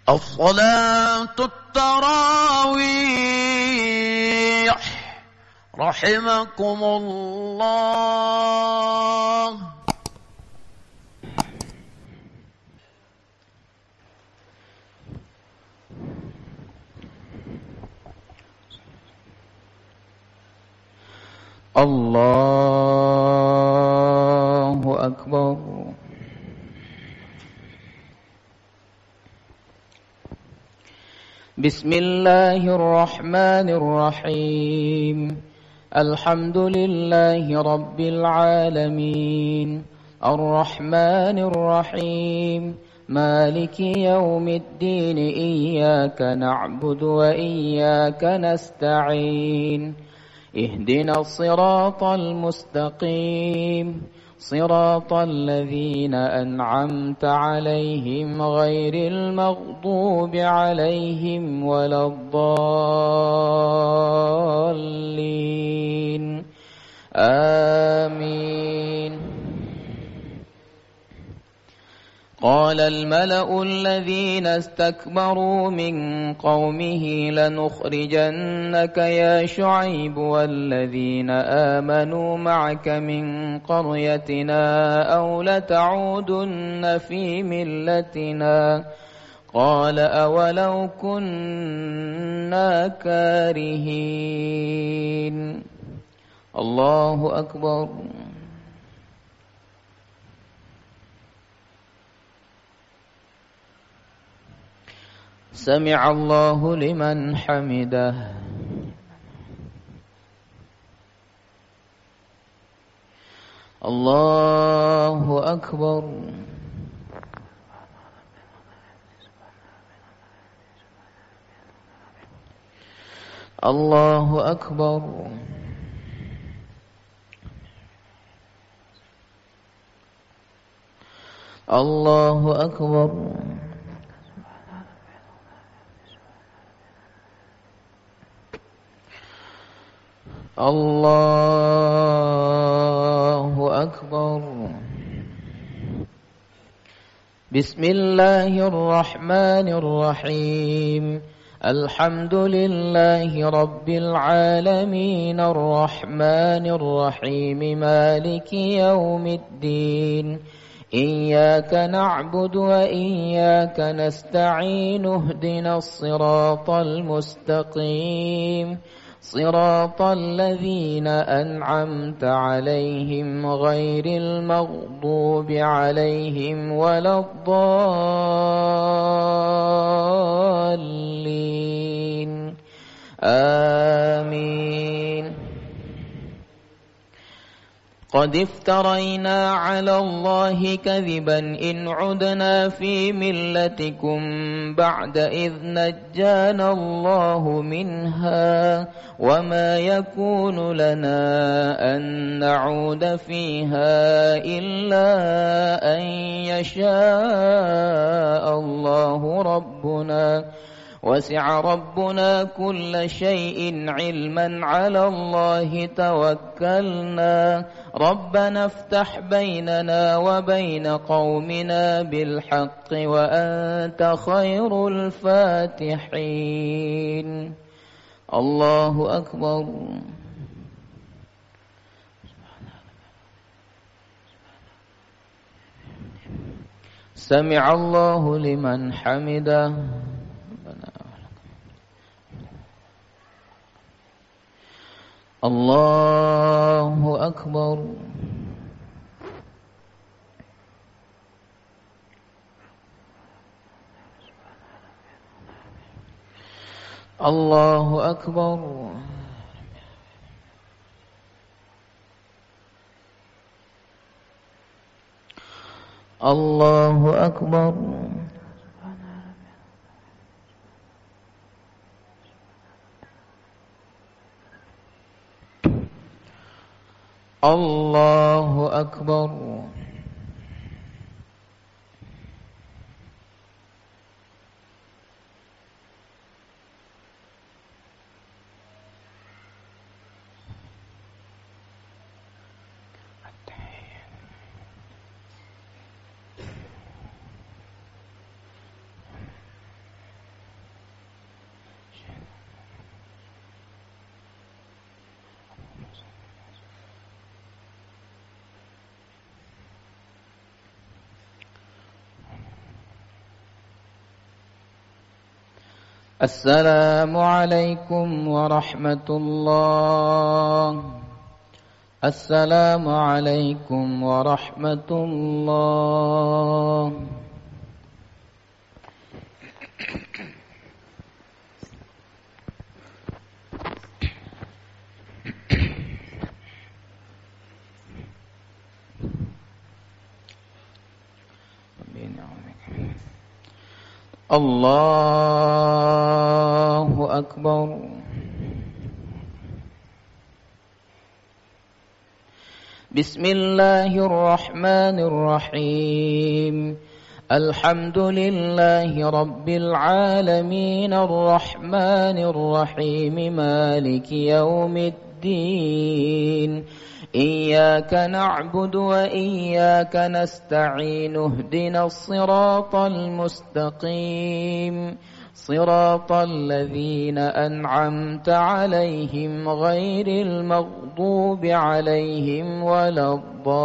الصلاة التراويح رحمكم الله. الله أكبر. بسم الله الرحمن الرحيم. الحمد لله رب العالمين الرحمن الرحيم مالك يوم الدين. إياك نعبد وإياك نستعين. اهدنا الصراط المستقيم صراط الذين أنعمت عليهم غير المغضوب عليهم ولا الضالين. آمين. قال الملأ الذين استكبروا من قومه لنخرجنك يا شعيب والذين آمنوا معك من قريتنا أو لتعودن في ملتنا. قال أولو كنا كارهين. الله أكبر. سمع الله لمن حمده. الله أكبر. الله أكبر. الله أكبر. الله أكبر. بسم الله الرحمن الرحيم. الحمد لله رب العالمين الرحمن الرحيم مالك يوم الدين. إياك نعبد وإياك نستعين. اهدنا الصراط المستقيم صراط الذين أنعمت عليهم غير المغضوب عليهم ولا الضالين. آمين. قد افترينا على الله كذبا إن عدنا في ملتكم بعد إذ نجانا الله منها وما يكون لنا أن نعود فيها إلا أن يشاء الله ربنا. وسع ربنا كل شيء علما على الله توكلنا. ربنا افتح بيننا وبين قومنا بالحق وأنت خير الفاتحين. الله أكبر. سمع الله لمن حمده. الله أكبر. الله أكبر. الله أكبر. الله أكبر. السلام عليكم ورحمة الله. السلام عليكم ورحمة الله. الله أكبر. بسم الله الرحمن الرحيم. الحمد لله رب العالمين الرحمن الرحيم مالك يوم الدين. إياك نعبد وإياك نستعين اهدنا الصراط المستقيم صراط الذين أنعمت عليهم غير المغضوب عليهم ولا الضالين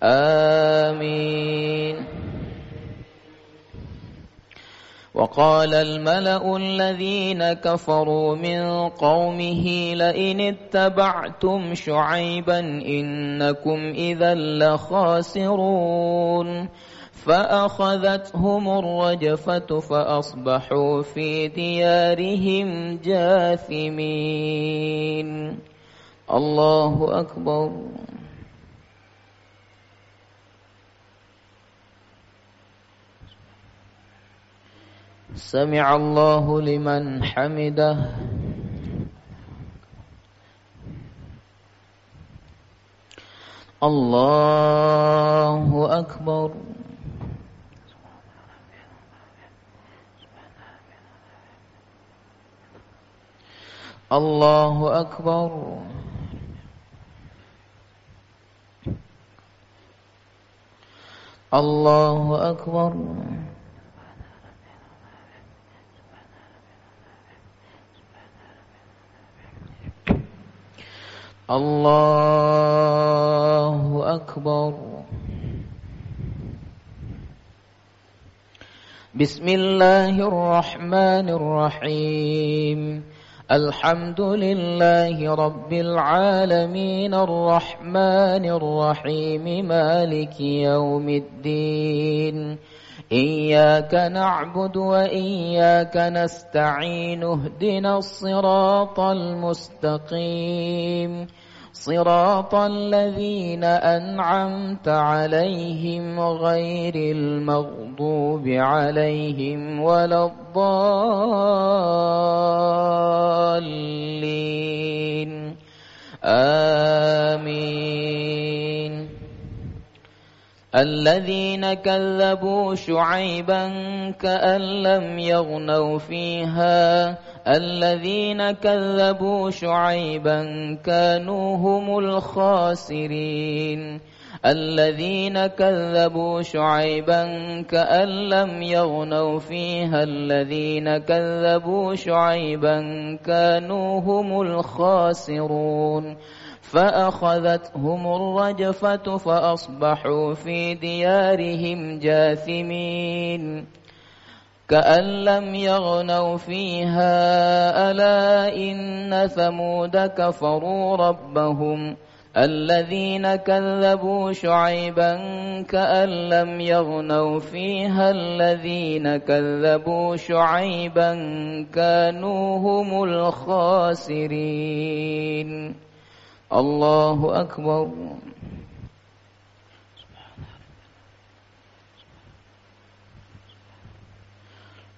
آمين. وقال الملأ الذين كفروا من قومه لئن اتبعتم شعيبا إنكم إذا لخاسرون فأخذتهم الرجفة فأصبحوا في ديارهم جاثمين. الله أكبر. سمع الله لمن حمده. الله أكبر. الله أكبر. الله أكبر. الله أكبر. بسم الله الرحمن الرحيم. الحمد لله رب العالمين الرحمن الرحيم مالك يوم الدين. إياك نعبد وإياك نستعين اهدنا الصراط المستقيم صراط الذين أنعمت عليهم غير المغضوب عليهم ولا الضالين آمين. الذين كذبوا شعيبا كأن لم يغنوا فيها الذين كذبوا شعيبا كانوا هم الخاسرين. الذين كذبوا شعيبا كأن لم يغنوا فيها الذين كذبوا شعيبا كانوا هم الخاسرون فأخذتهم الرجفة فأصبحوا في ديارهم جاثمين. كأن لم يغنوا فيها ألا إن ثمود كفروا ربهم الذين كذبوا شعيبا كأن لم يغنوا فيها الذين كذبوا شعيبا كانوا هم الخاسرين. الله أكبر.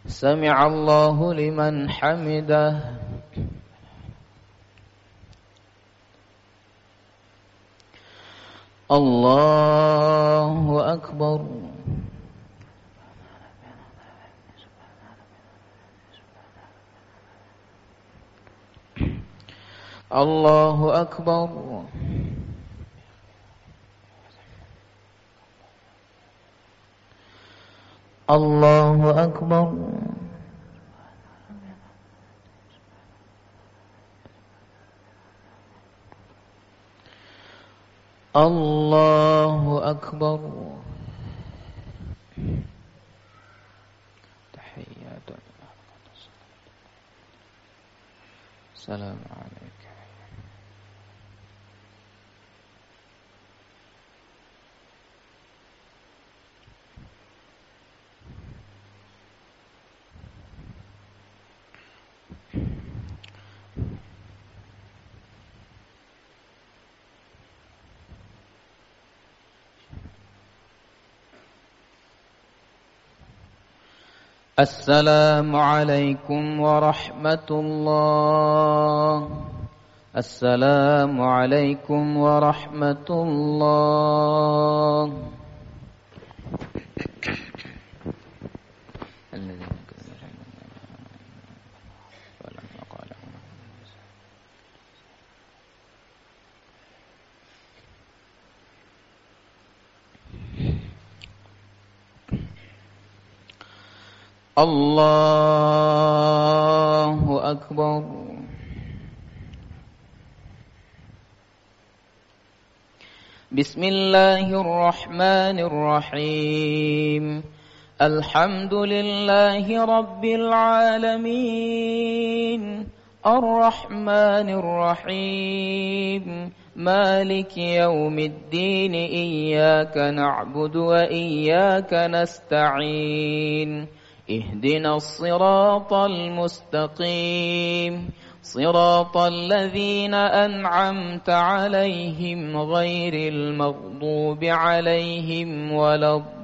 سمع الله لمن حمده. الله أكبر. الله أكبر. الله أكبر. الله أكبر. تحيات السلام عليك. السلام عليكم ورحمة الله. السلام عليكم ورحمة الله. الله أكبر. بسم الله الرحمن الرحيم. الحمد لله رب العالمين الرحمن الرحيم مالك يوم الدين. إياك نعبد وإياك نستعين. اهدنا الصراط المستقيم صراط الذين أنعمت عليهم غير المغضوب عليهم ولا الضالين.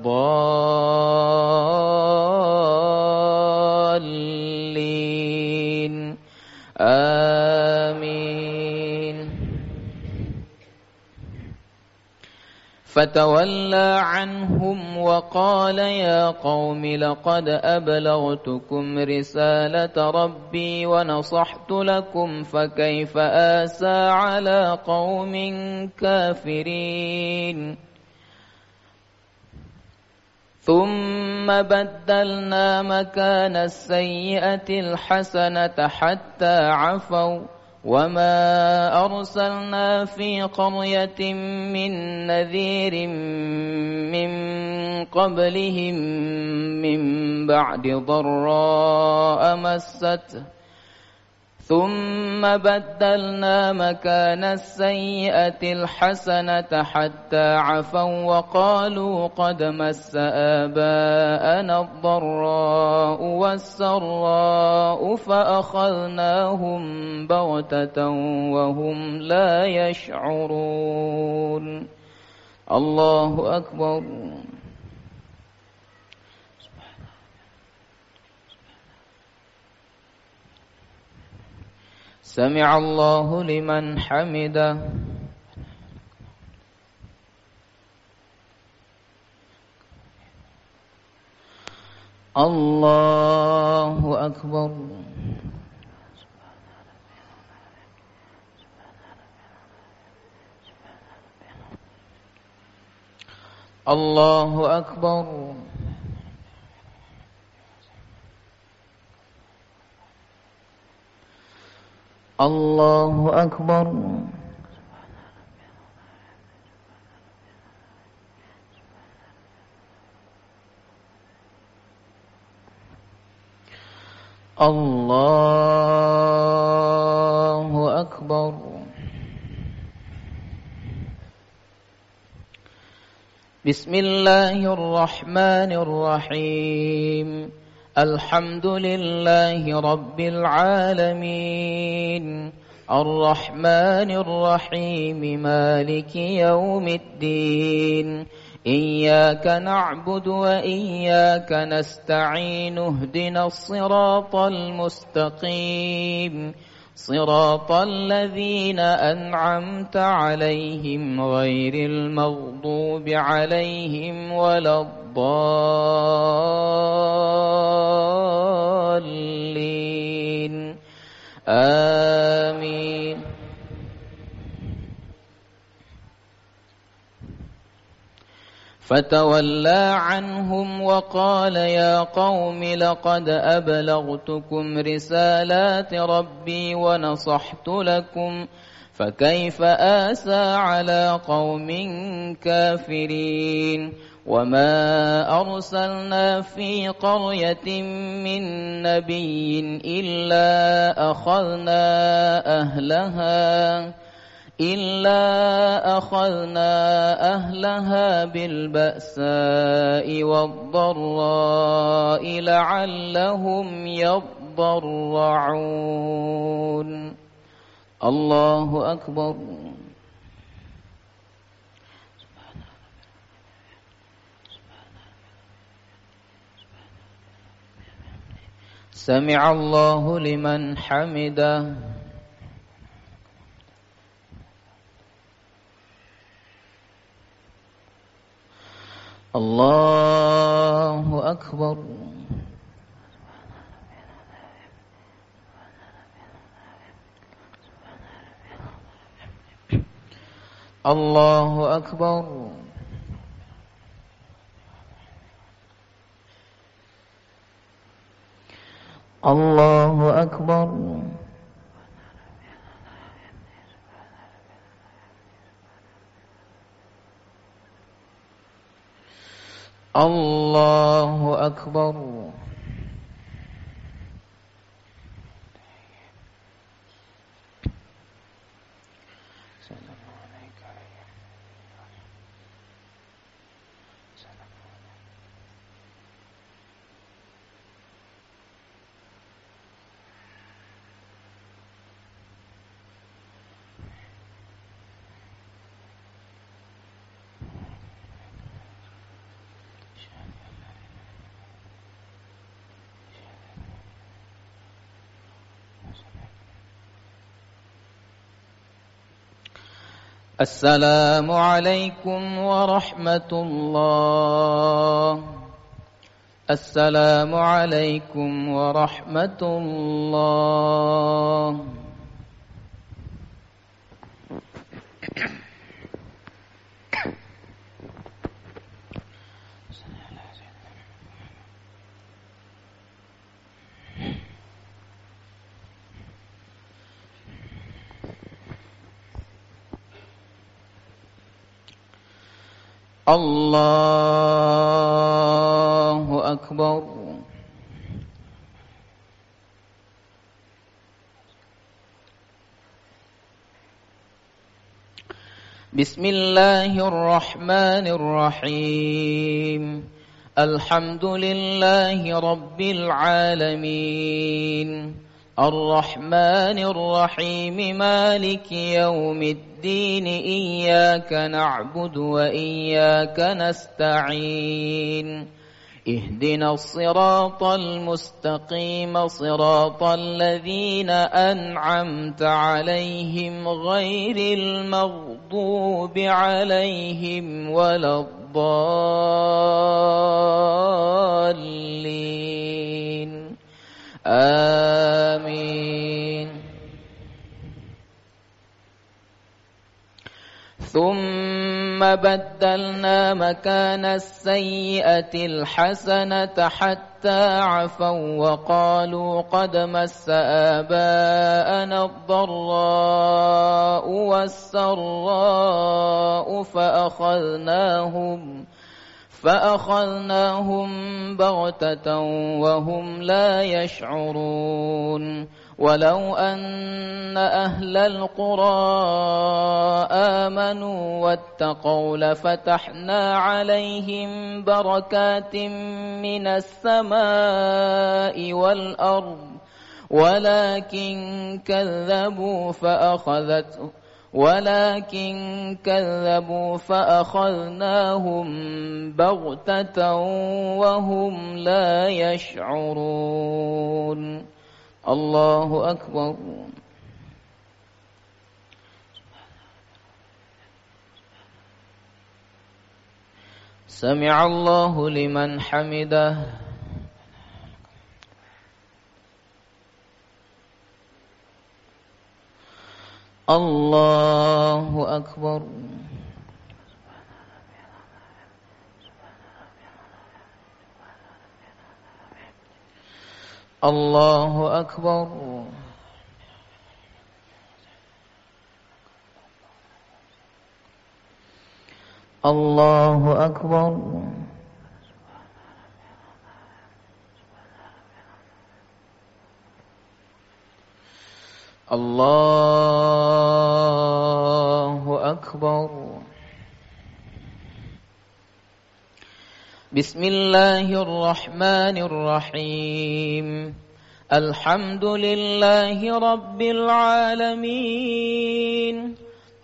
آمين. فتولى عنهم وقال يا قوم لقد أبلغتكم رسالة ربي ونصحت لكم فكيف آسى على قوم كافرين. ثم بدلنا مكان السيئة الحسنة حتى عفوا وما أرسلنا في قرية من نذير من قبلهم من بعد ضراء مسته ثم بدلنا مكان السيئة الحسنة حتى عفوا وقالوا قد مس آباءنا الضراء والسراء فأخذناهم بغتة وهم لا يشعرون. الله أكبر. سمع الله لمن حمده. الله أكبر. الله أكبر. الله أكبر. الله أكبر. بسم الله الرحمن الرحيم. الحمد لله رب العالمين الرحمن الرحيم مالك يوم الدين. إياك نعبد وإياك نستعين. اهدنا الصراط المستقيم صراط الذين أنعمت عليهم غير المغضوب عليهم ولا الضالين. آمين. فتولى عنهم وقال يا قوم لقد أبلغتكم رسالات ربي ونصحت لكم فكيف آسى على قوم كافرين وما أرسلنا في قرية من نبي إلا أخذنا أهلها بالبأساء والضراء لعلهم يضرعون. الله أكبر. سمع الله لمن حمده. الله أكبر. الله أكبر. الله أكبر. الله أكبر. السلام عليكم ورحمة الله. السلام عليكم ورحمة الله. الله أكبر. بسم الله الرحمن الرحيم. الحمد لله رب العالمين الرحمن الرحيم مالك يوم الدين إياك نعبد وإياك نستعين اهدنا الصراط المستقيم صراط الذين أنعمت عليهم غير المغضوب عليهم ولا الضالين. آمين. ثم بدلنا مكان السيئة الحسنة حتى عفوا وقالوا قد مس آباءنا الضراء والسراء فأخذناهم بغتة وهم لا يشعرون. ولو أن أهل القرى آمنوا واتقوا لفتحنا عليهم بركات من السماء والأرض ولكن كذبوا فأخذناهم بغتة وهم لا يشعرون. الله أكبر. سمع الله لمن حمده. الله أكبر. الله أكبر. الله أكبر. الله أكبر. بسم الله الرحمن الرحيم. الحمد لله رب العالمين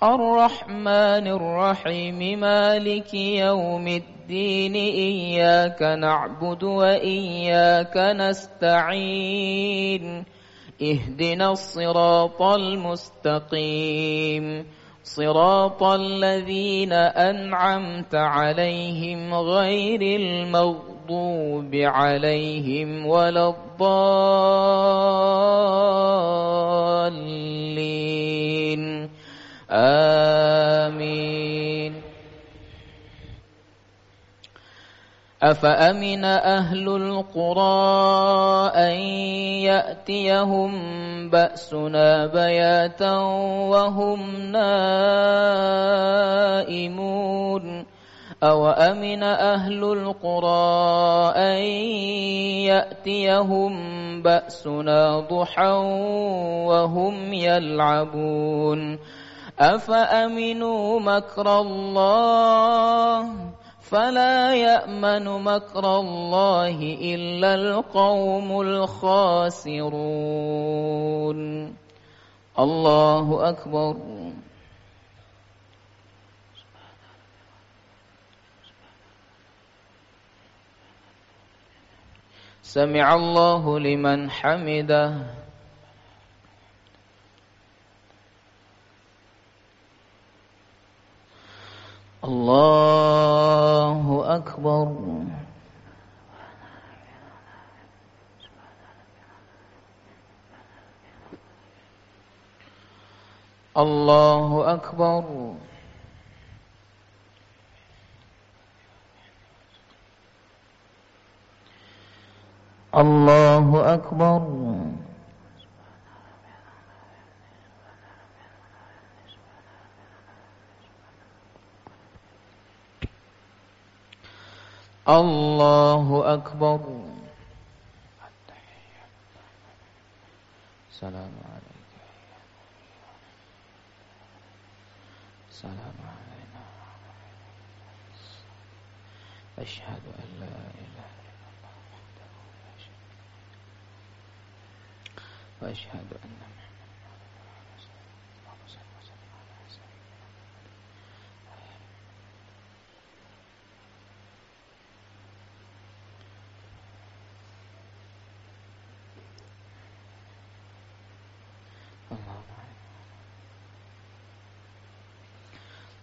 الرحمن الرحيم مالك يوم الدين إياك نعبد وإياك نستعين اهدنا الصراط المستقيم صراط الذين أنعمت عليهم غير المغضوب عليهم ولا الضالين آمين. أفأمن أهل القرى أن يأتيهم بأسنا بياتا وهم نائمون أو أمن أهل القرى أن يأتيهم بأسنا ضحى وهم يلعبون أفأمنوا مكر الله فلا يأمن مكر الله إلا القوم الخاسرون. الله أكبر. سمع الله لمن حمده. الله أكبر. الله أكبر. الله أكبر. الله أكبر. السلام عليك. السلام علينا. أشهد أن لا إله إلا الله وحده لا شريك له وأشهد أن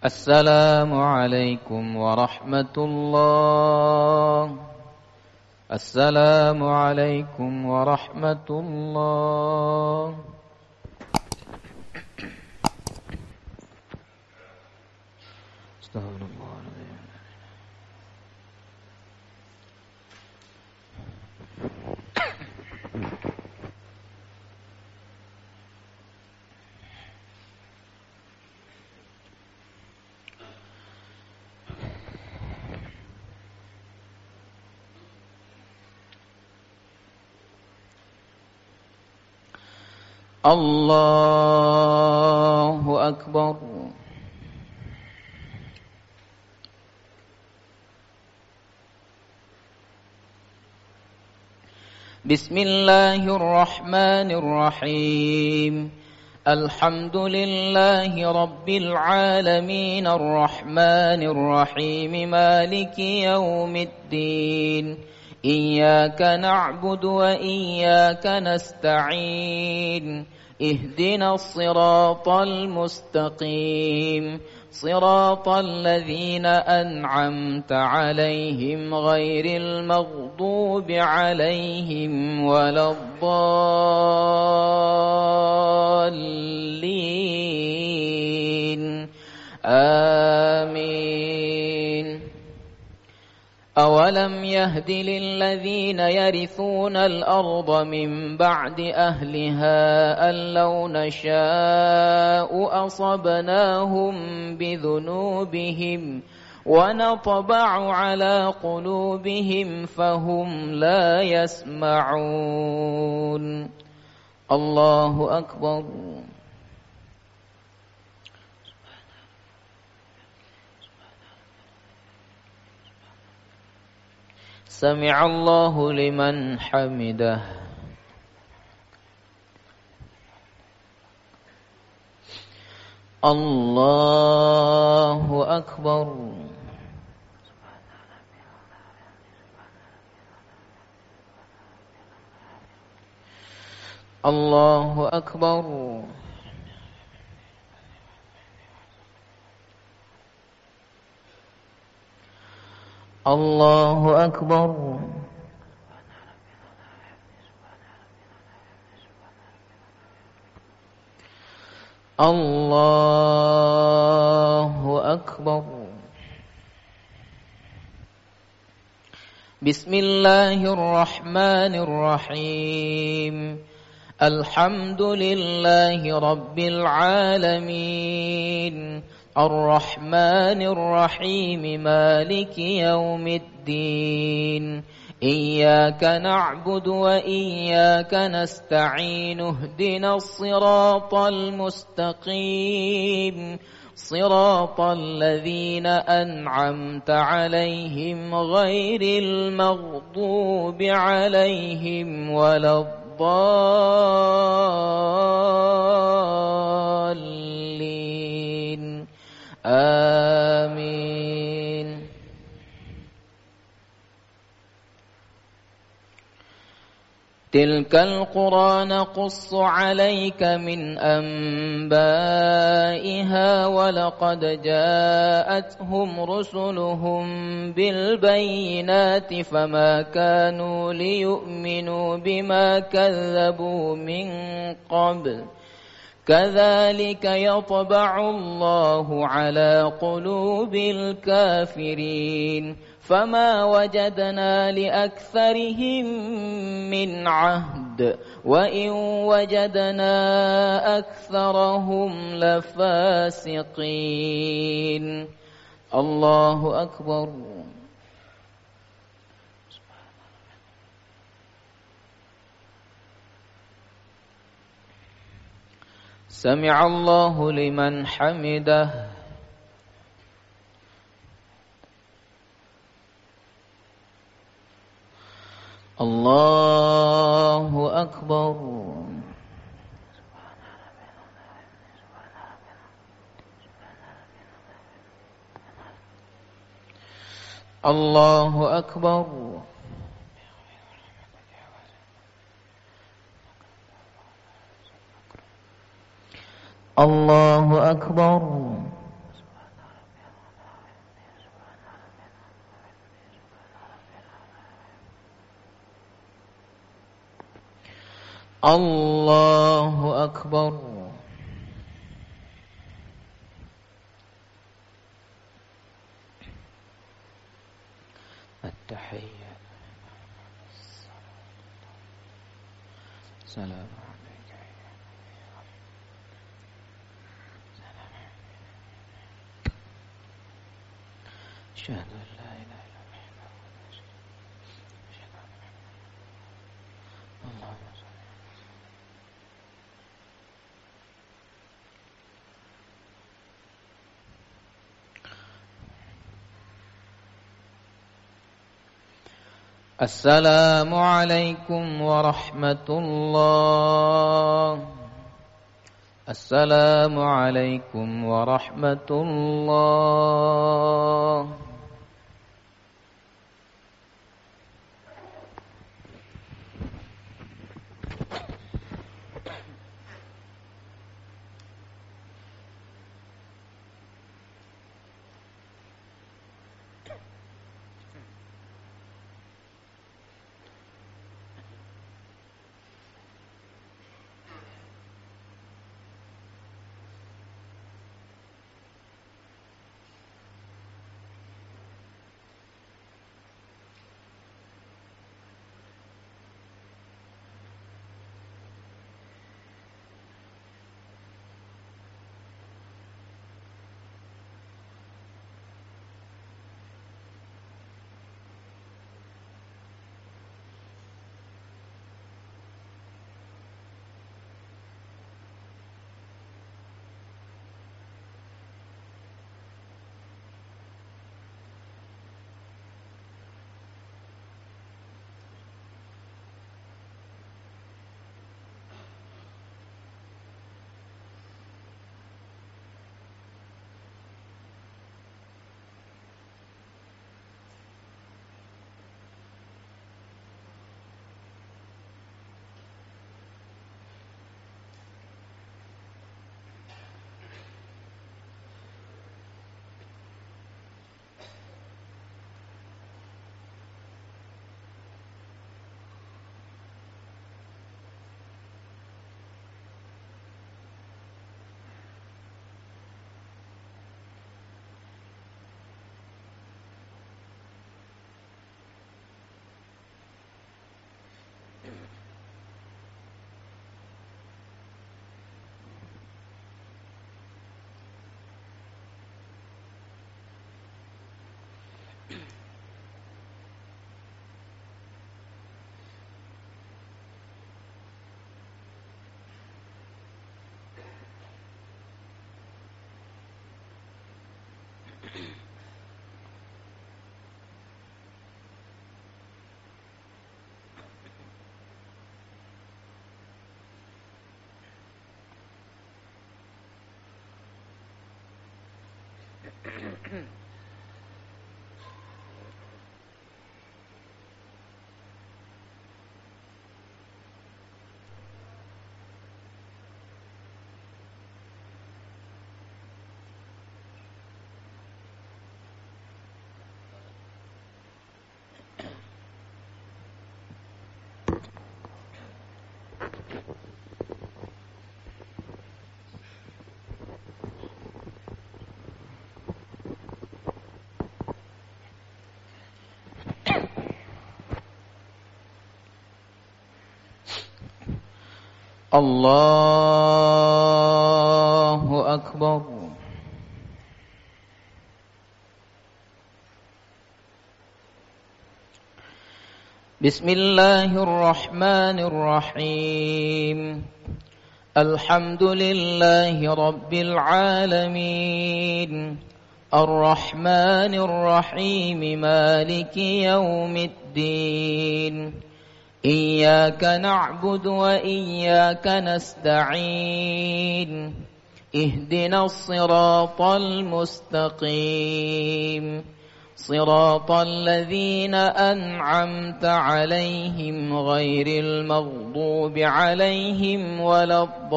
السلام عليكم ورحمة الله. السلام عليكم ورحمة الله. استغفر الله العظيم. الله أكبر. بسم الله الرحمن الرحيم. الحمد لله رب العالمين الرحمن الرحيم مالك يوم الدين إياك نعبد وإياك نستعين اهدنا الصراط المستقيم صراط الذين أنعمت عليهم غير المغضوب عليهم ولا الضالين آمين. أولم يهد للذين يرثون الأرض من بعد أهلها أن لو نشاء أصبناهم بذنوبهم ونطبع على قلوبهم فهم لا يسمعون. الله أكبر. سمع الله لمن حمده. الله أكبر. الله أكبر. الله أكبر. الله أكبر. بسم الله الرحمن الرحيم. الحمد لله رب العالمين الرحمن الرحيم مالك يوم الدين إياك نعبد وإياك نستعين اهدنا الصراط المستقيم صراط الذين أنعمت عليهم غير المغضوب عليهم ولا الضالين. آمين. تلك القرى نقص عليك من أنبائها ولقد جاءتهم رسلهم بالبينات فما كانوا ليؤمنوا بما كذبوا من قبل كذلك يطبع الله على قلوب الكافرين فما وجدنا لأكثرهم من عهد وإن وجدنا أكثرهم لفاسقين. الله أكبر. سمع الله لمن حمده. الله أكبر. الله أكبر. الله أكبر. الله أكبر. التحية. سلام عليك. أشهد أن لا إله إلا الله. اللهم صل. السلام عليكم ورحمة الله. السلام عليكم ورحمة الله. الله أكبر. بسم الله الرحمن الرحيم. الحمد لله رب العالمين الرحمن الرحيم مالك يوم الدين. إياك نعبد وإياك نستعين. اهدنا الصراط المستقيم صراط الذين أنعمت عليهم غير المغضوب عليهم ولا الضالين.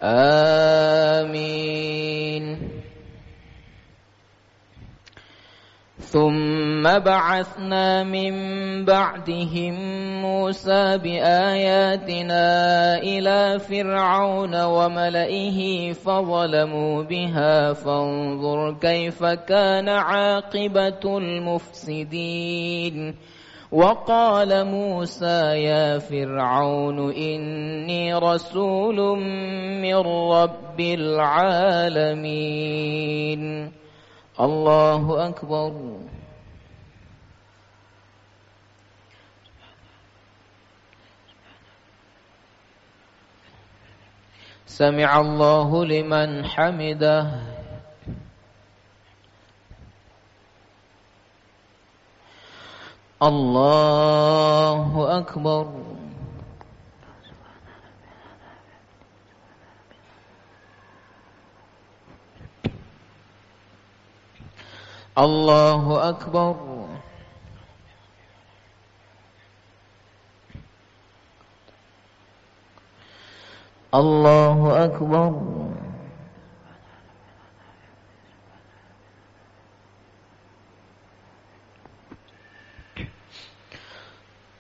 آمين. ثم بعثنا من بعدهم موسى بآياتنا إلى فرعون وملئه فظلموا بها فانظر كيف كان عاقبة المفسدين. وقال موسى يا فرعون إني رسول من رب العالمين. الله أكبر. سمع الله لمن حمده. الله أكبر. الله أكبر. الله أكبر.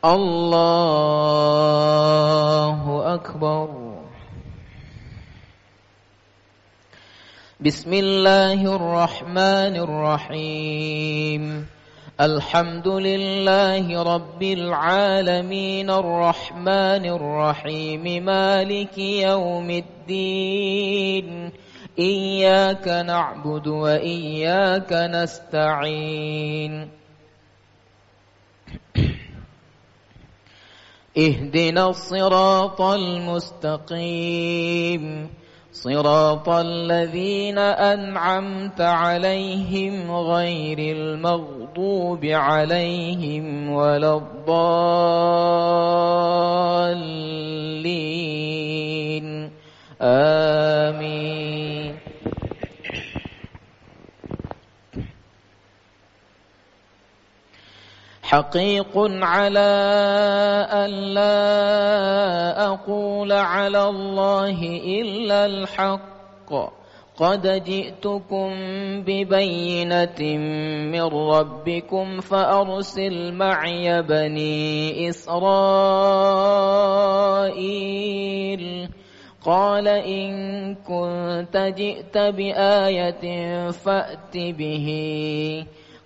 الله أكبر. بسم الله الرحمن الرحيم. الحمد لله رب العالمين الرحمن الرحيم مالك يوم الدين. إياك نعبد وإياك نستعين. اهدنا الصراط المستقيم صراط الذين أنعمت عليهم غير المغضوب عليهم ولا الضالين. آمين. حقيق على أن لا أقول على الله إلا الحق. قد جئتكم ببينة من ربكم فأرسل معي بني إسرائيل. قال إن كنت جئت بآية فأت به.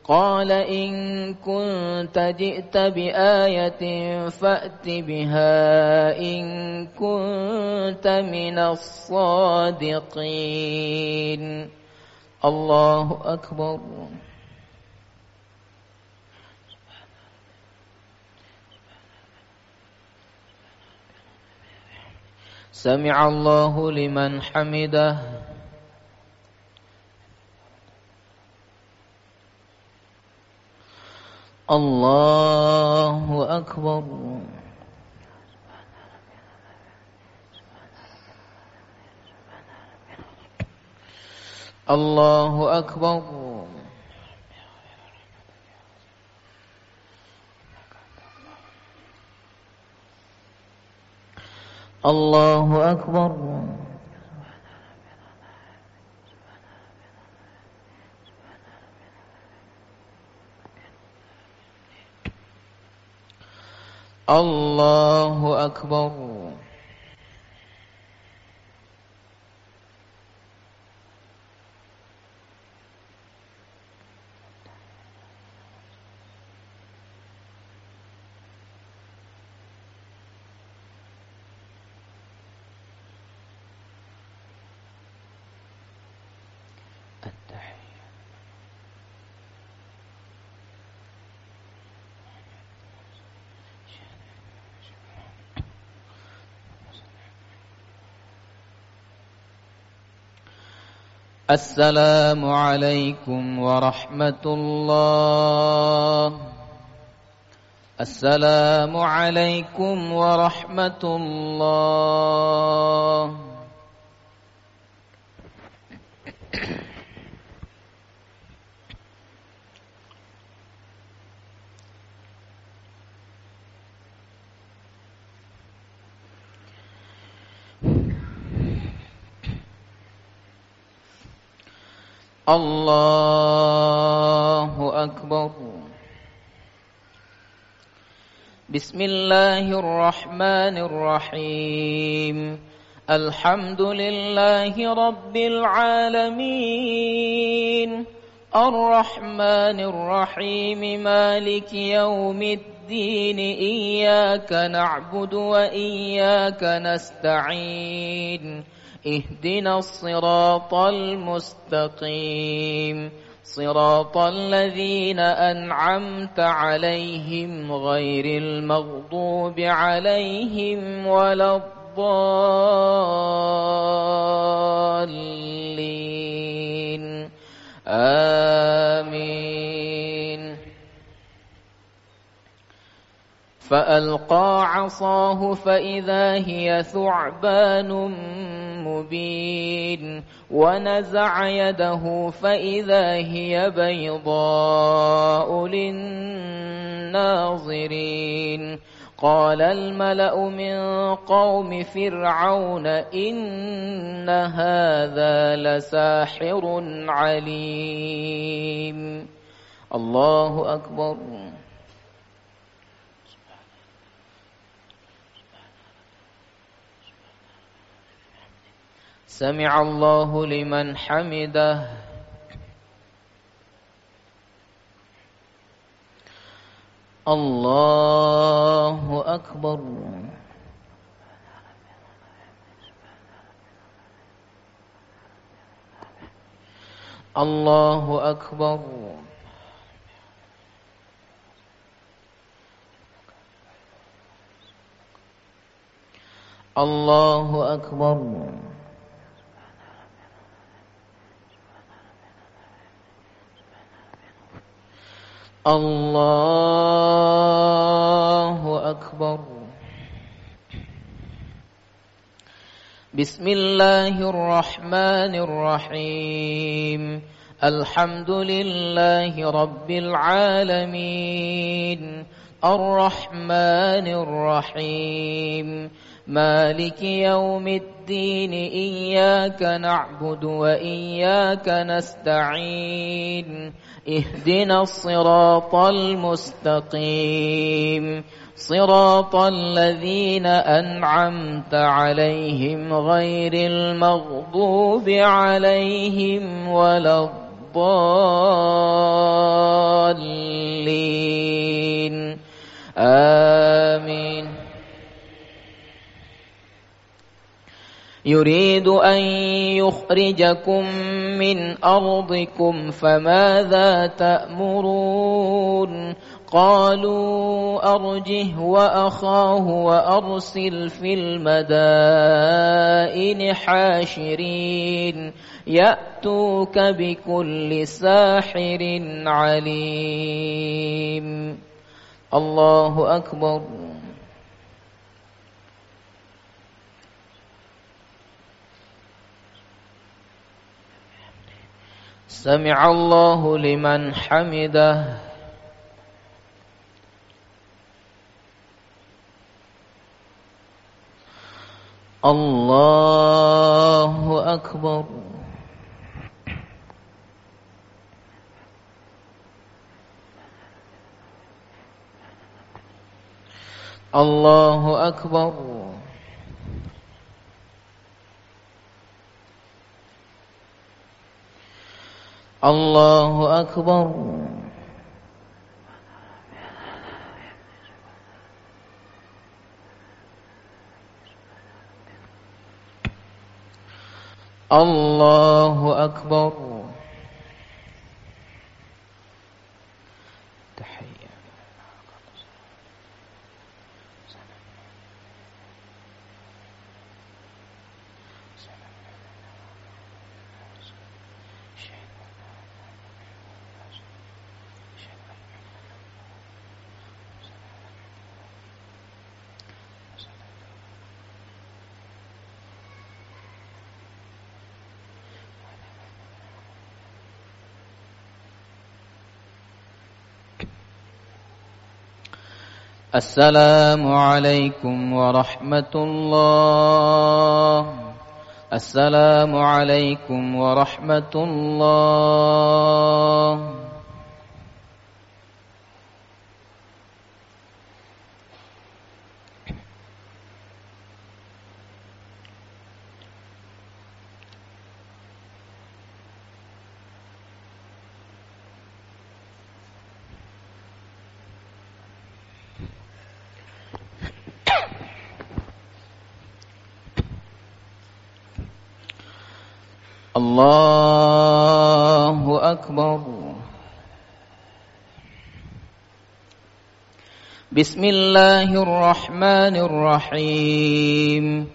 قال إن كنت جئت بآية فأت بها إن كنت من الصادقين. الله أكبر. سمع الله لمن حمده. الله أكبر. الله أكبر. الله أكبر. الله أكبر. السلام عليكم ورحمة الله. السلام عليكم ورحمة الله. الله أكبر. بسم الله الرحمن الرحيم. الحمد لله رب العالمين الرحمن الرحيم مالك يوم الدين إياك نعبد وإياك نستعين اهدنا الصراط المستقيم صراط الذين أنعمت عليهم غير المغضوب عليهم ولا الضالين آمين. فألقى عصاه فإذا هي ثعبان مبين ونزع يده فإذا هي بيضاء للناظرين. قال الملأ من قوم فرعون إن هذا لساحر عليم. الله أكبر. سمع الله لمن حمده. الله أكبر. الله أكبر. الله أكبر. الله أكبر. بسم الله الرحمن الرحيم. الحمد لله رب العالمين الرحمن الرحيم مالك يوم الدين إياك نعبد وإياك نستعين اهدنا الصراط المستقيم صراط الذين أنعمت عليهم غير المغضوب عليهم ولا الضالين الضالين آمين. يريد أن يخرجكم من أرضكم فماذا تأمرون قالوا أرجه وأخاه وأرسل في المدائن حاشرين يأتوك بكل ساحر عليم. الله أكبر. سمع الله لمن حمده. الله أكبر. الله أكبر. الله أكبر. الله أكبر. تحية. السلام عليكم ورحمة الله. السلام عليكم ورحمة الله. الله أكبر. بسم الله الرحمن الرحيم.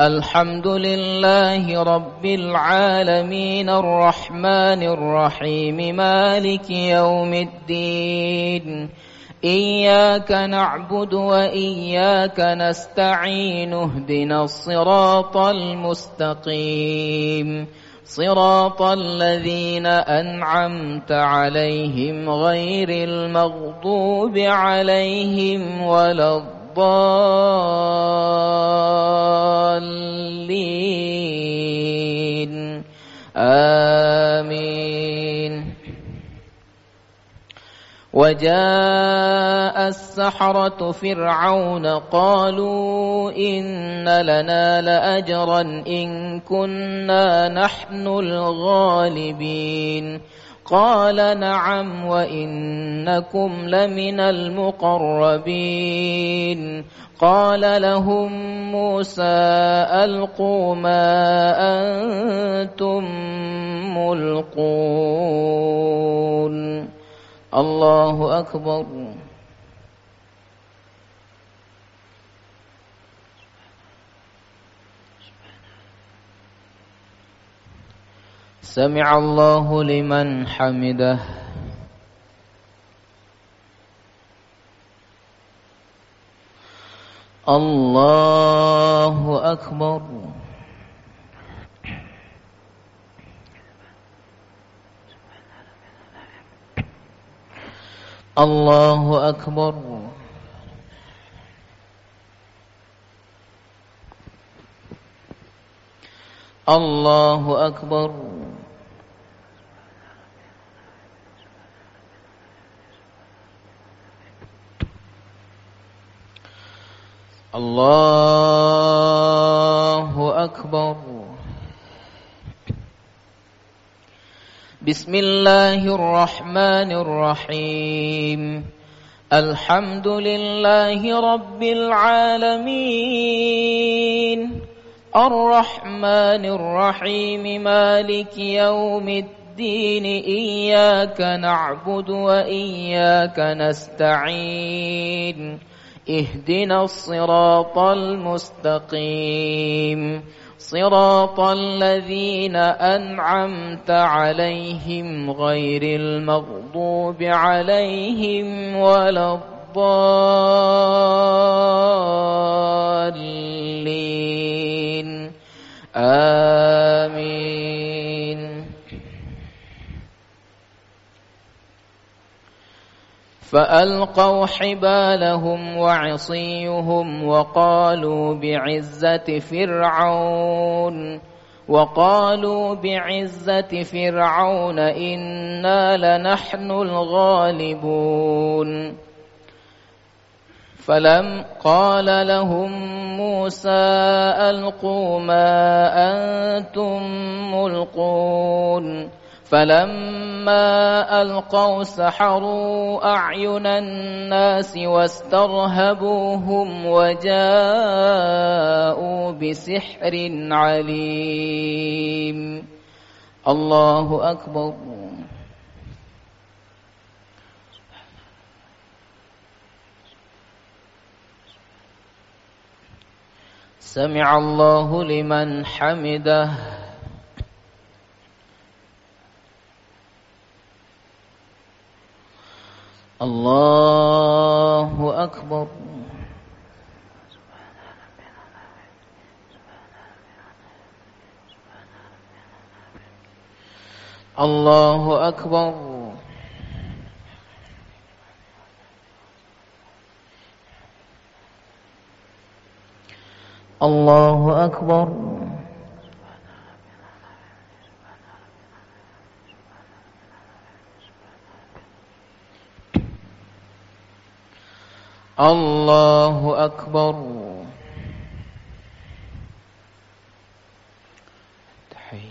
الحمد لله رب العالمين الرحمن الرحيم مالك يوم الدين. إياك نعبد وإياك نستعين اهدنا الصراط المستقيم صراط الذين أنعمت عليهم غير المغضوب عليهم ولا الضالين آمين. وجاء السحرة فرعون قالوا إن لنا لأجرا إن كنا نحن الغالبين. قال نعم وإنكم لمن المقربين. قال لهم موسى ألقوا ما أنتم ملقون. الله أكبر. سمع الله لمن حمده. الله أكبر. الله أكبر. الله أكبر. الله أكبر. بسم الله الرحمن الرحيم الحمد لله رب العالمين الرحمن الرحيم مالك يوم الدين إياك نعبد وإياك نستعين اهدنا الصراط المستقيم صراط الذين أنعمت عليهم غير المغضوب عليهم ولا الضالين آمين. فألقوا حبالهم وعصيهم وقالوا بعزة فرعون إنا لنحن الغالبون. فلم قال لهم موسى ألقوا ما أنتم ملقون فلما ألقوا سحروا أعين الناس واسترهبوهم وجاءوا بسحر عليم. الله أكبر. سمع الله لمن حمده. الله أكبر. الله أكبر. الله أكبر. الله أكبر. تحية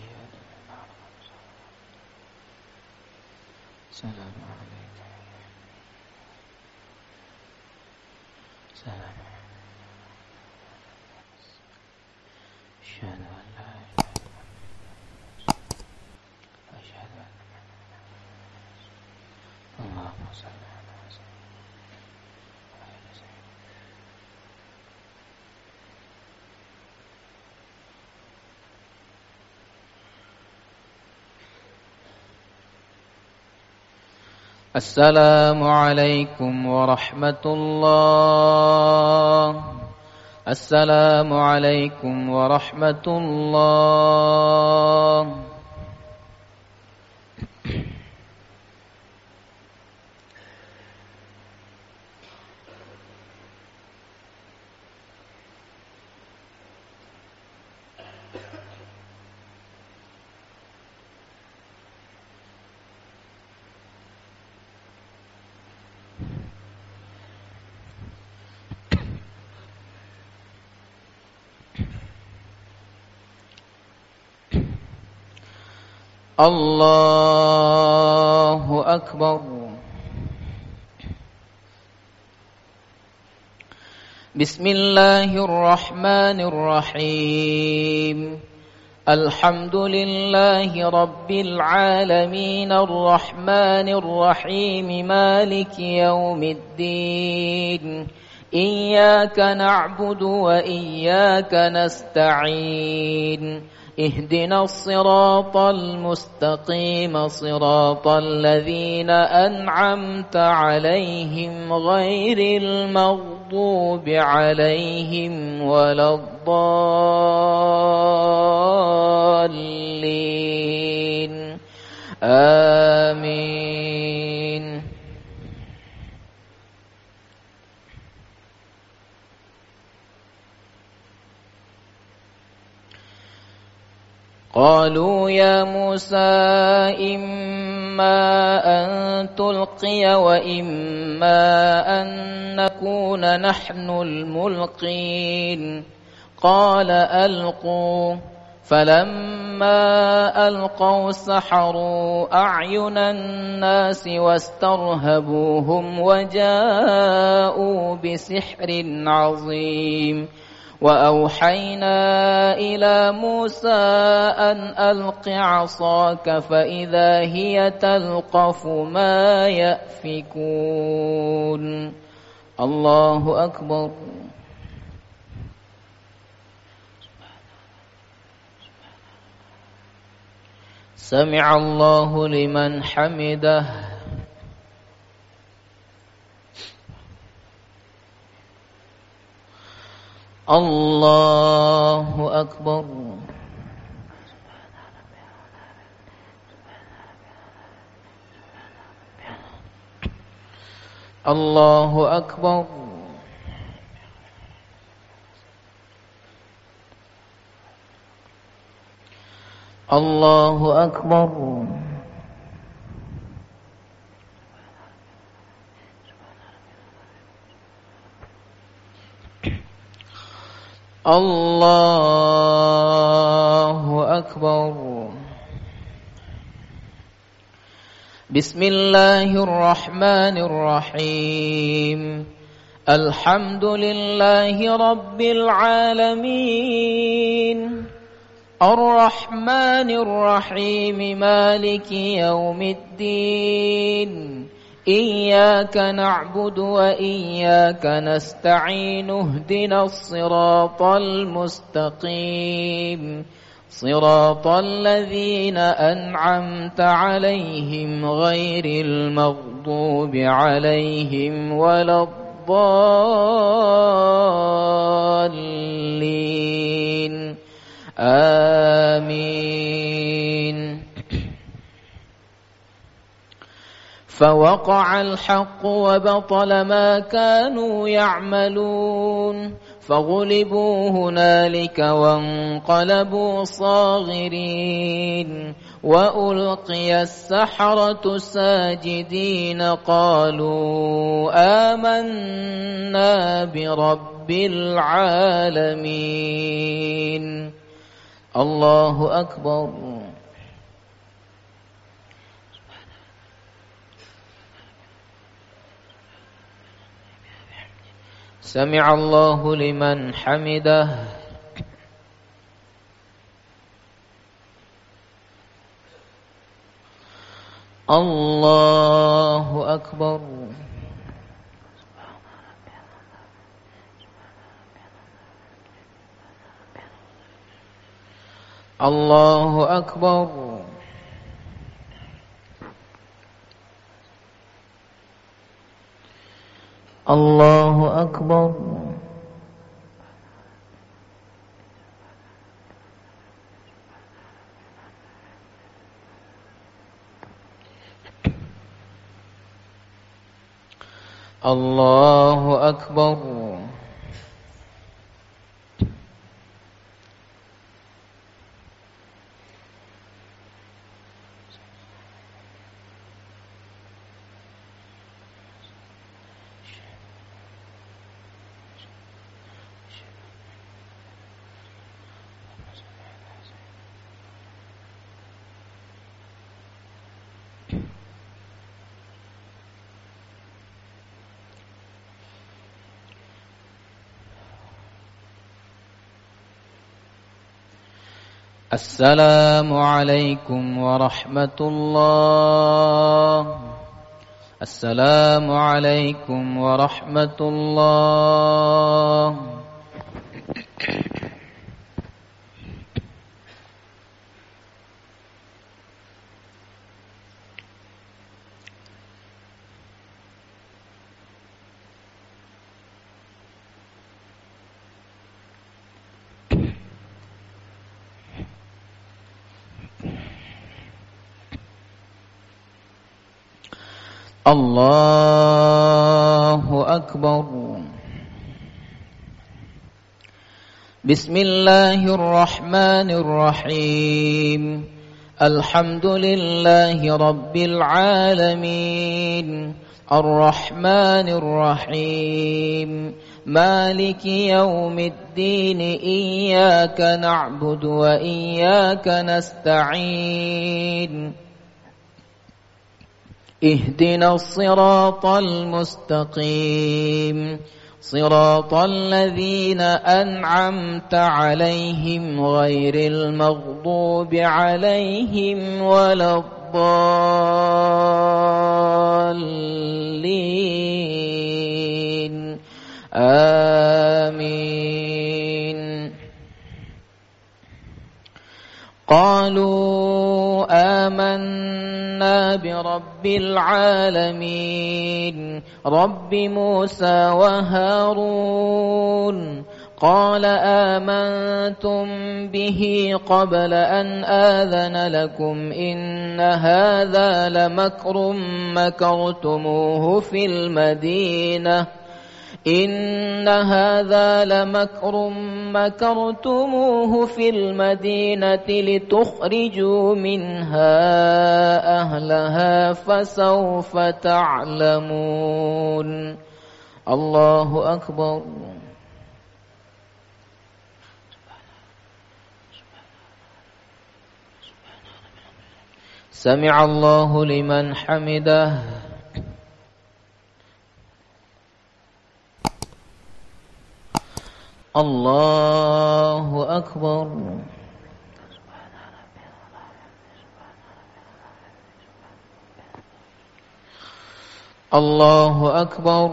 سلام عليك سلام أشهد أن لا إله أشهد أن اللهم صل على سيدنا السلام عليكم ورحمة الله. السلام عليكم ورحمة الله. الله أكبر. بسم الله الرحمن الرحيم الحمد لله رب العالمين الرحمن الرحيم مالك يوم الدين إياك نعبد وإياك نستعين اهدنا الصراط المستقيم صراط الذين أنعمت عليهم غير المغضوب عليهم ولا الضالين آمين. قالوا يا موسى إما أن تلقي وإما أن نكون نحن الملقين قال ألقوا فلما فلما ألقوا سحروا أعين الناس واسترهبوهم وجاءوا بسحر عظيم وأوحينا إلى موسى أن ألق عصاك فإذا هي تلقف ما يأفكون. الله أكبر. سمع الله لمن حمده. الله أكبر. الله أكبر. الله أكبر. الله أكبر. بسم الله الرحمن الرحيم. الحمد لله رب العالمين الرحمن الرحيم مالك يوم الدين إياك نعبد وإياك نستعين اهدنا الصراط المستقيم صراط الذين أنعمت عليهم غير المغضوب عليهم ولا الضالين آمين. فوقع الحق وبطل ما كانوا يعملون فغلبوا هنالك وانقلبوا صاغرين وألقي السحرة ساجدين قالوا آمنا برب العالمين. الله أكبر. سمع الله لمن حمده. الله أكبر. الله أكبر. الله أكبر. الله أكبر. السلام عليكم ورحمة الله. السلام عليكم ورحمة الله. الله أكبر. بسم الله الرحمن الرحيم. الحمد لله رب العالمين الرحمن الرحيم مالك يوم الدين إياك نعبد وإياك نستعين اهدنا الصراط المستقيم صراط الذين أنعمت عليهم غير المغضوب عليهم ولا الضالين آمين. قالوا آمنا برب العالمين رب موسى وهارون. قال آمنتم به قبل أن آذن لكم إن هذا لمكر مكرتموه في المدينة لتخرجوا منها أهلها فسوف تعلمون. الله أكبر. سمع الله لمن حمده. الله أكبر. الله أكبر.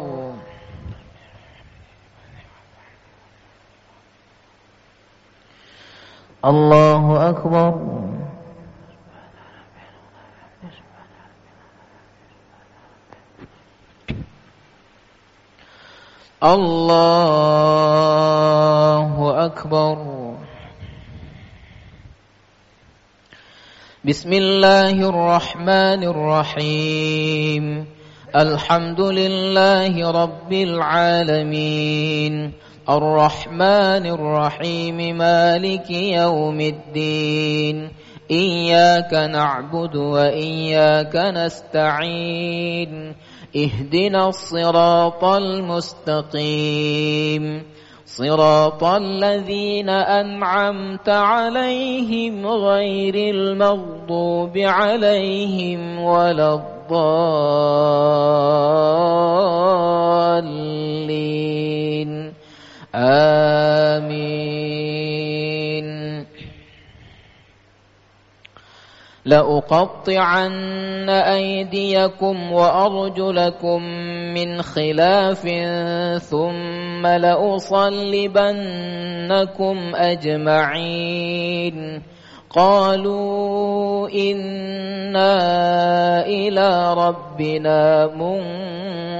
الله أكبر. الله أكبر. بسم الله الرحمن الرحيم الحمد لله رب العالمين الرحمن الرحيم مالك يوم الدين إياك نعبد وإياك نستعين اهدنا الصراط المستقيم صراط الذين أنعمت عليهم غير المغضوب عليهم ولا الضالين آمين. لأقطعن أيديكم وأرجلكم من خلاف ثم لأصلبنكم أجمعين. قالوا إنا إلى ربنا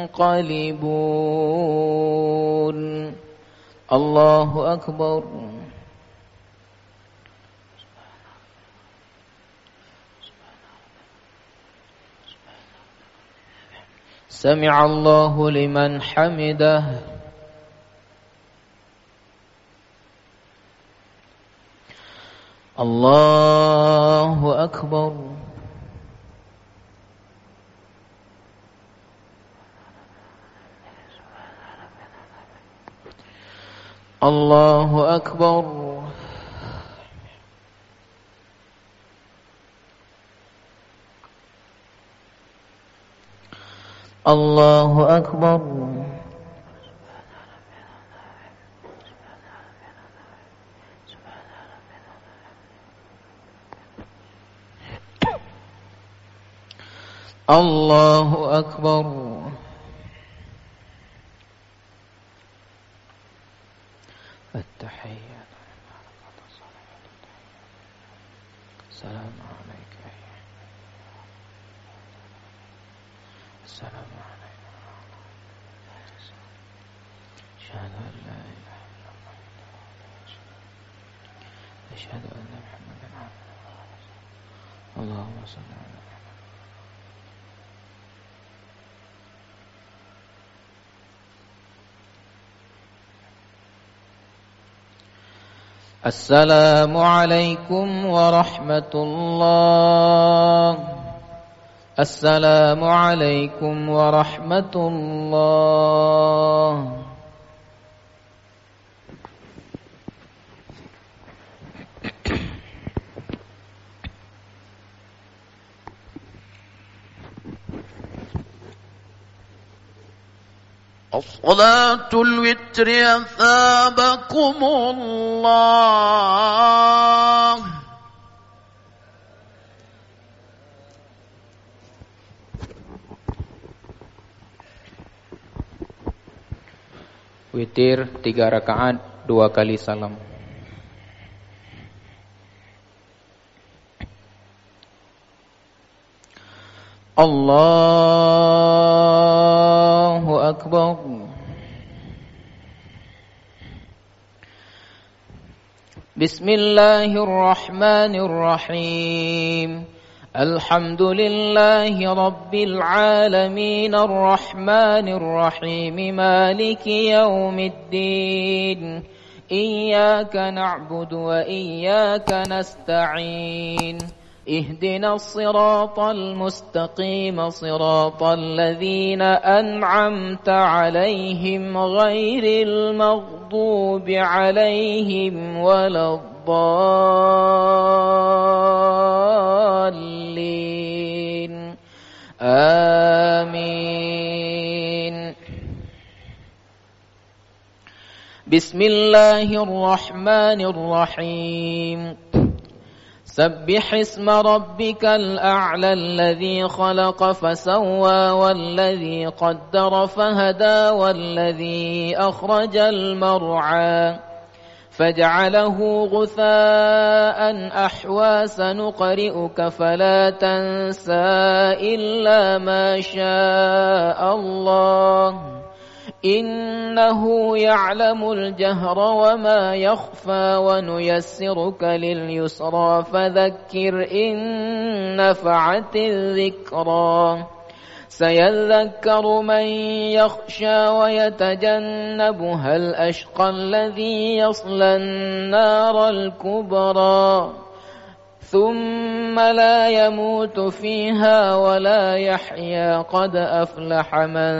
منقلبون. الله أكبر. سمع الله لمن حمده. الله أكبر. الله أكبر. الله أكبر. الله أكبر. التحيات السلام عليك السلام عليك أشهد أن لا إله إلا الله أشهد أن محمدا عبده ورسوله. اللهم صل على السلام عليكم ورحمة الله. السلام عليكم ورحمة الله. الصلاة الوتر أثابكم الله. Witir 3 rakaat 2 kali salam. Allahu Akbar. Bismillahirrahmanirrahim. Alhamdulillahi Rabbil Alamin Ar-Rahmanir Rahim Maliki Yawmiddin Iyyaka na'budu wa iyyaka nasta'in Ihdina as-siratal mustaqim Siratal ladzina an'amta 'alaihim ghairil maghdubi 'alaihim waladdallin. Amin. Bismillahirrahmanirrahim. سبح اسم ربك الأعلى الذي خلق فسوى والذي قدر فهدى والذي أخرج المرعى فجعله غثاء أحوى سنقرئك فلا تنسى إلا ما شاء الله إنه يعلم الجهر وما يخفى ونيسرك لليسرى فذكر إن نفعت الذكرى سيذكر من يخشى ويتجنبها الأشقى الذي يصلى النار الكبرى ثم لا يموت فيها ولا يحيا قد أفلح من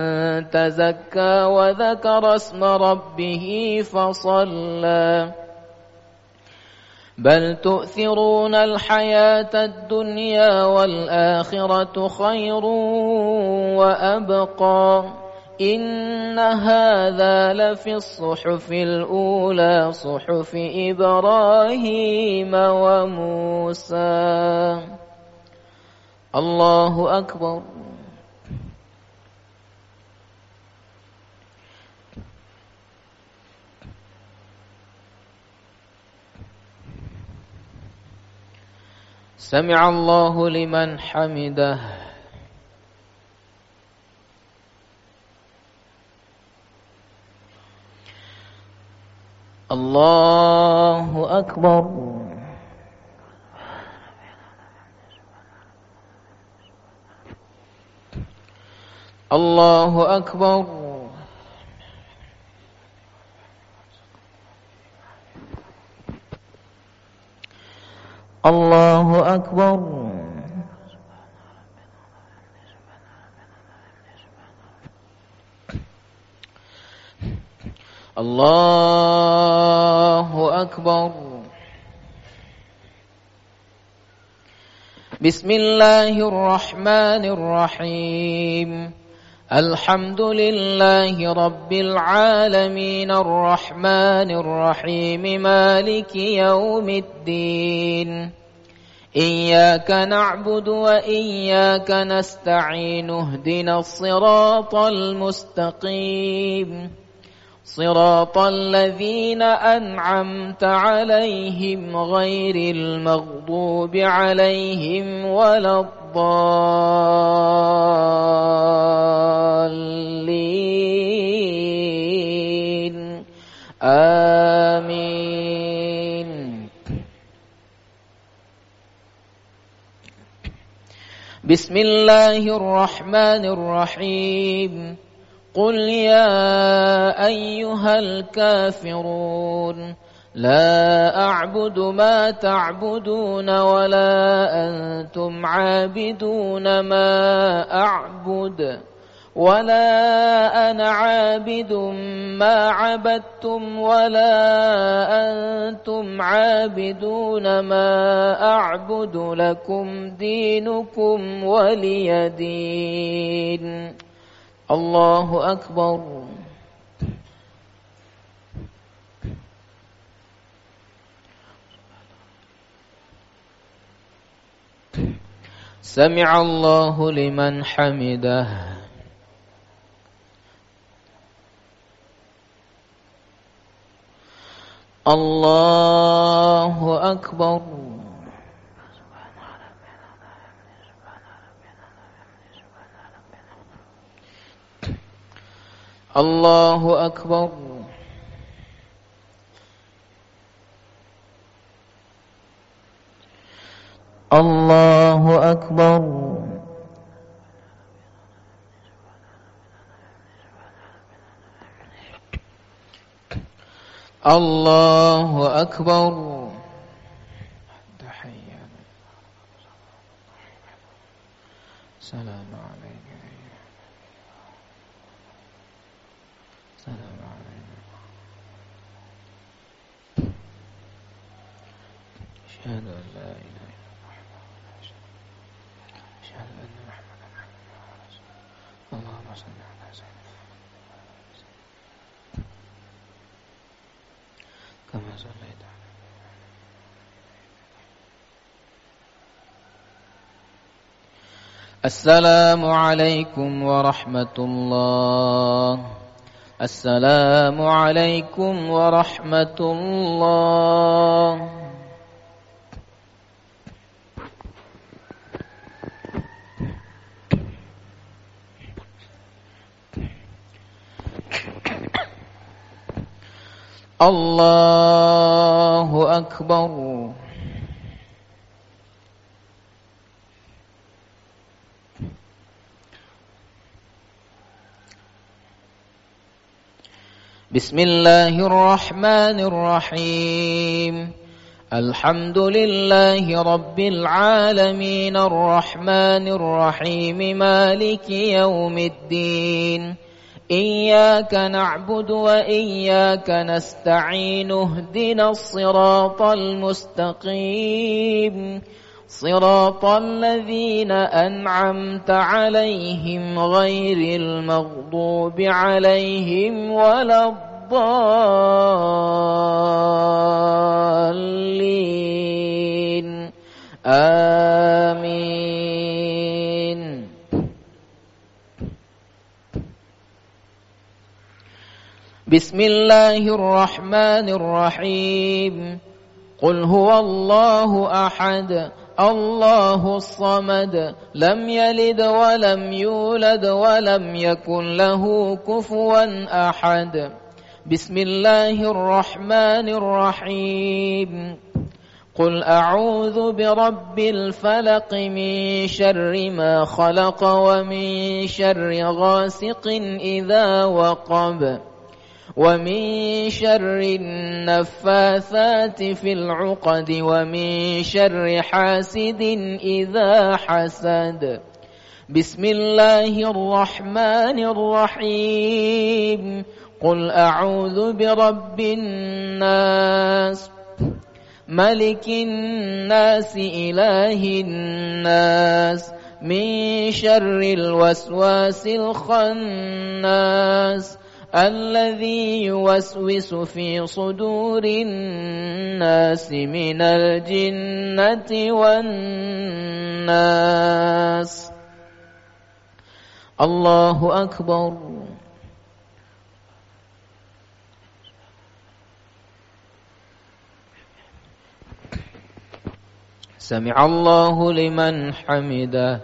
تزكى وذكر اسم ربه فصلى بل تؤثرون الحياة الدنيا والآخرة خير وأبقى إن هذا لفي الصحف الأولى صحف إبراهيم وموسى. الله أكبر. سمع الله لمن حمده. الله أكبر. الله أكبر. الله أكبر. الله أكبر. بسم الله الرحمن الرحيم الحمد لله رب العالمين الرحمن الرحيم مالك يوم الدين إياك نعبد وإياك نستعين اهدنا الصراط المستقيم صراط الذين أنعمت عليهم غير المغضوب عليهم ولا الضالين. آمين. بسم الله الرحمن الرحيم قل يا أيها الكافرون لا أعبد ما تعبدون ولا أنتم عابدون ما أعبد ولا أنا عابد ما عبدتم ولا أنتم عابدون ما أعبد لكم دينكم ولي دين. الله أكبر. سمع الله لمن حمده. الله أكبر. الله أكبر. الله أكبر. الله أكبر. سلام عليك. سلام عليك. أشهد أن لا إله إلا الله. أشهد أن محمدا عبده ورسوله. اللهم صل على سيدنا كما صليت على السلام عليكم ورحمة الله. السلام عليكم ورحمة الله. الله أكبر. بسم الله الرحمن الرحيم. الحمد لله رب العالمين الرحمن الرحيم مالك يوم الدين. إياك نعبد وإياك نستعين اهدنا الصراط المستقيم صراط الذين أنعمت عليهم غير المغضوب عليهم ولا الضالين. آمين. بسم الله الرحمن الرحيم. قل هو الله أحد الله الصمد لم يلد ولم يولد ولم يكن له كفوا أحد. بسم الله الرحمن الرحيم. قل أعوذ برب الفلق من شر ما خلق ومن شر غاسق إذا وقب ومن شر النفاثات في العقد ومن شر حاسد إذا حسد. بسم الله الرحمن الرحيم. قل أعوذ برب الناس ملك الناس إله الناس من شر الوسواس الخناس الذي يوسوس في صدور الناس من الجنة والناس. الله أكبر. سمع الله لمن حمده.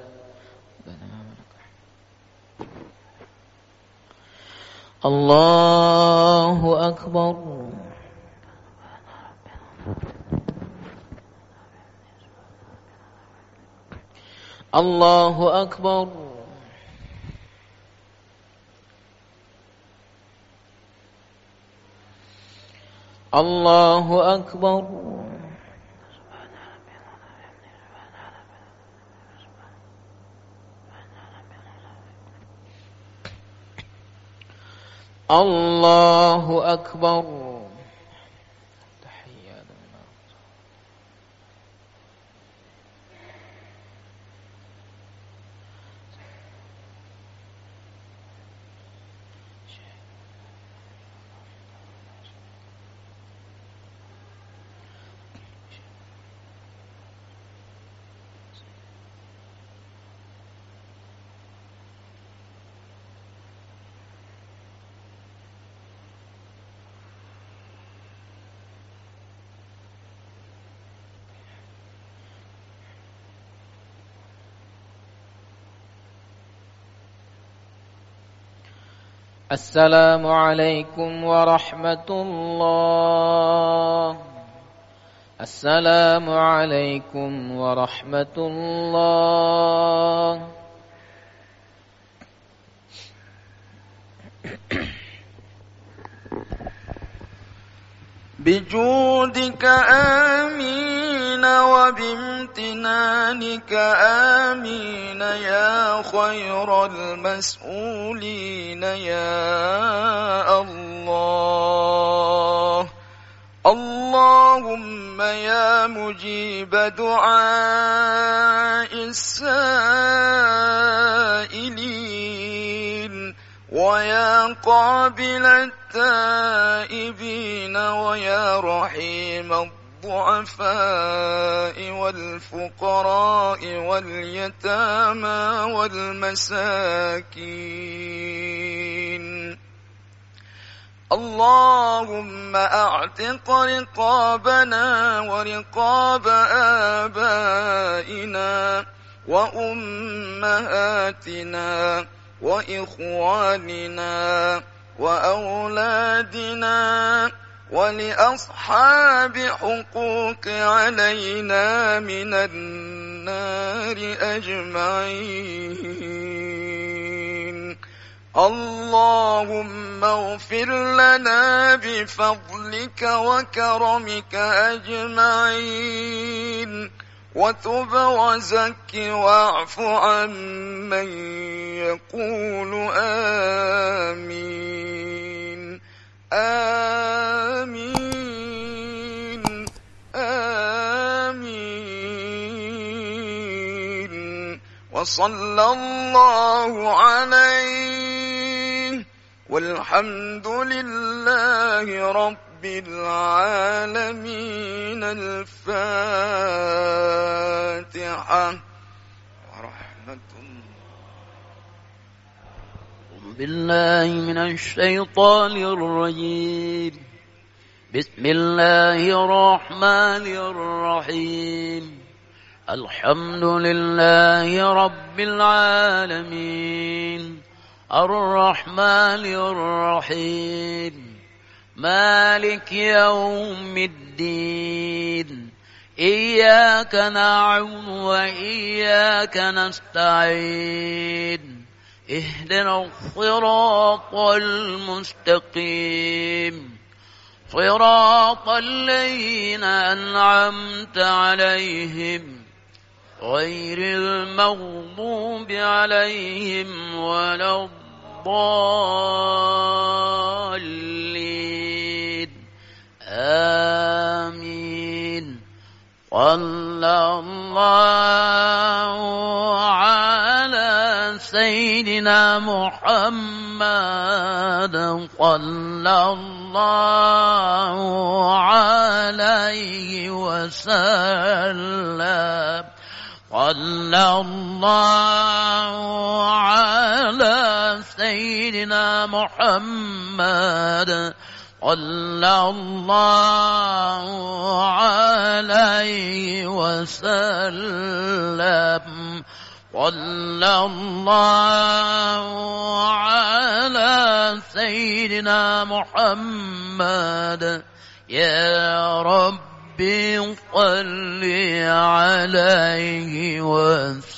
الله أكبر. الله أكبر. الله أكبر. الله أكبر. السلام عليكم ورحمة الله. السلام عليكم ورحمة الله. بجودك آمين وبامتنانك آمين يا خير المسؤولين يا الله. اللهم يا مجيب دعاء السائلين ويا قابل التائبين ويا رحيم الضعفاء والفقراء واليتامى والمساكين. اللهم أعتق رقابنا ورقاب آبائنا وأمهاتنا وإخواننا وأولادنا ولأصحاب حقوق علينا من النار أجمعين. اللهم اغفر لنا بفضلك وكرمك أجمعين وتب وزك واعف عمن يقول آمين آمين آمين. وصلى الله عليه والحمد لله رب العالمين. الفاتحة. ورحمة أعوذ بالله من الشيطان الرجيم. بسم الله الرحمن الرحيم. الحمد لله رب العالمين الرحمن الرحيم مالك يوم الدين. إياك نعبد وإياك نستعين. اهدنا الصراط المستقيم صراط الذين أنعمت عليهم غير المغضوب عليهم ولا الضالين. آمين. صلى الله على سيدنا محمد صلى الله عليه وسلم. صلى الله على سيدنا محمد صلى الله عليه وسلم. صلى الله على سيدنا محمد. يا ربي صل عليه وسلم.